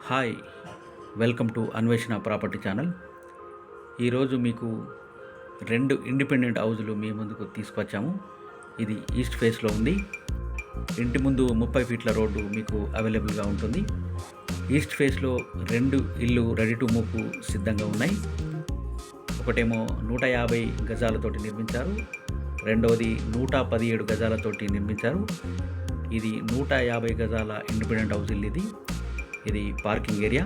Hi, welcome to అన్వేషణ property channel. ఈరోజు మీకు 2 ఇండిపెండెంట్ హౌజులు మీ ముందుకు తీసుకొచ్చాము. ఇది ఈస్ట్ ఫేస్లో ఉంది. ఇంటి ముందు 30 ఫీట్ల రోడ్డు మీకు అవైలబుల్గా ఉంటుంది. ఈస్ట్ ఫేస్లో 2 ఇల్లు రెడీ టు మూవ్కు సిద్ధంగా ఉన్నాయి. ఒకటేమో 150 గజాలతోటి నిర్మించారు, రెండవది 117 గజాలతోటి నిర్మించారు. ఇది 150 గజాల ఇండిపెండెంట్ హౌస్ ఇల్లు. ఇది పార్కింగ్ ఏరియా,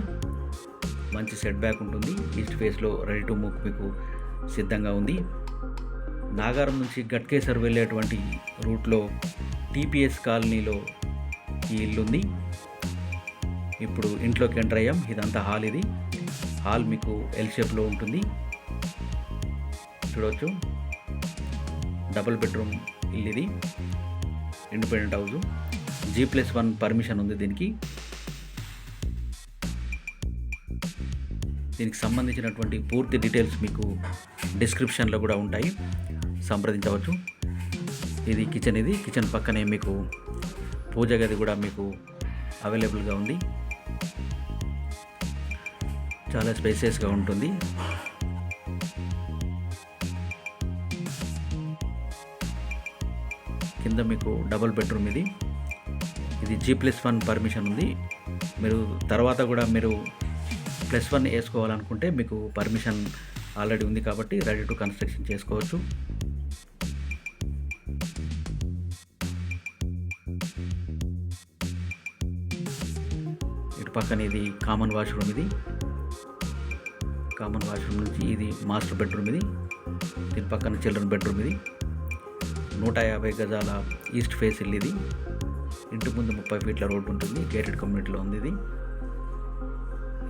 మంచి సెట్ బ్యాక్ ఉంటుంది. ఈస్ట్ ఫేస్లో రెడీ టు మూవ్ మీకు సిద్ధంగా ఉంది. నాగారం నుంచి గట్కేసర్ వెళ్ళేటువంటి రూట్లో టీపీఎస్ కాలనీలో ఈ ఇల్లు ఉంది. ఇప్పుడు ఇంట్లోకి ఎంటర్ అయ్యాం. ఇదంతా హాల్. ఇది హాల్ మీకు ఎల్ షేప్లో ఉంటుంది. చూడవచ్చు, డబుల్ బెడ్రూమ్ ఇల్లు. ఇది ఇండిపెండెంట్ హౌస్. G+1 పర్మిషన్ ఉంది. దీనికి సంబంధించినటువంటి పూర్తి డీటెయిల్స్ మీకు డిస్క్రిప్షన్లో కూడా ఉంటాయి, సంప్రదించవచ్చు. ఇది కిచెన్. ఇది కిచెన్ పక్కనే మీకు పూజ గది కూడా మీకు అవైలబుల్గా ఉంది. చాలా స్పేసియస్గా ఉంటుంది. కింద మీకు డబుల్ బెడ్రూమ్. ఇది G+1 పర్మిషన్ ఉంది. మీరు తర్వాత కూడా మీరు +1 వేసుకోవాలనుకుంటే మీకు పర్మిషన్ ఆల్రెడీ ఉంది కాబట్టి రెడీ టు కన్స్ట్రక్షన్ చేసుకోవచ్చు. ఇటు పక్కన ఇది కామన్ వాష్రూమ్. కామన్ వాష్రూమ్ నుంచి ఇది మాస్టర్ బెడ్రూమ్. దీని పక్కన చిల్డ్రన్ బెడ్రూమ్. 150 గజాల ఈస్ట్ ఫేస్ ఇల్లు. ఇంటి ముందు 30 ఫీట్ల రోడ్డు ఉంటుంది. గేటెడ్ కమ్యూనిటీలో ఉంది.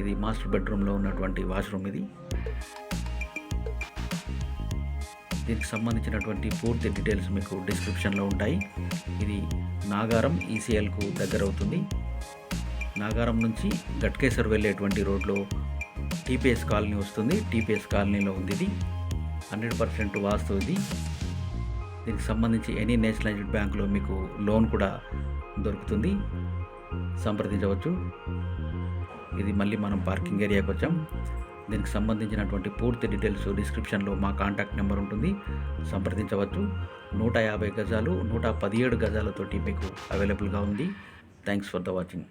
ఇది మాస్టర్ బెడ్రూమ్లో ఉన్నటువంటి వాష్రూమ్. దీనికి సంబంధించినటువంటి పూర్తి డీటెయిల్స్ మీకు డిస్క్రిప్షన్లో ఉంటాయి. ఇది నాగారం ఈసీఎల్కు దగ్గర అవుతుంది. నాగారం నుంచి గట్కేసర్ వెళ్ళేటువంటి రోడ్లో టీపీఎస్ కాలనీ వస్తుంది. టీపీఎస్ కాలనీలో ఉంది. ఇది 100% వాస్తు. దీనికి సంబంధించి ఎనీ నేషనలైజ్డ్ బ్యాంకులో మీకు లోన్ కూడా దొరుకుతుంది, సంప్రదించవచ్చు. ఇది మళ్ళీ మనం పార్కింగ్ ఏరియాకి వచ్చాం. దీనికి సంబంధించినటువంటి పూర్తి డీటెయిల్స్ డిస్క్రిప్షన్లో మా కాంటాక్ట్ నెంబర్ ఉంటుంది, సంప్రదించవచ్చు. 150 గజాలు 117 గజాలతోటి మీకు అవైలబుల్గా ఉంది. Thanks for the watching.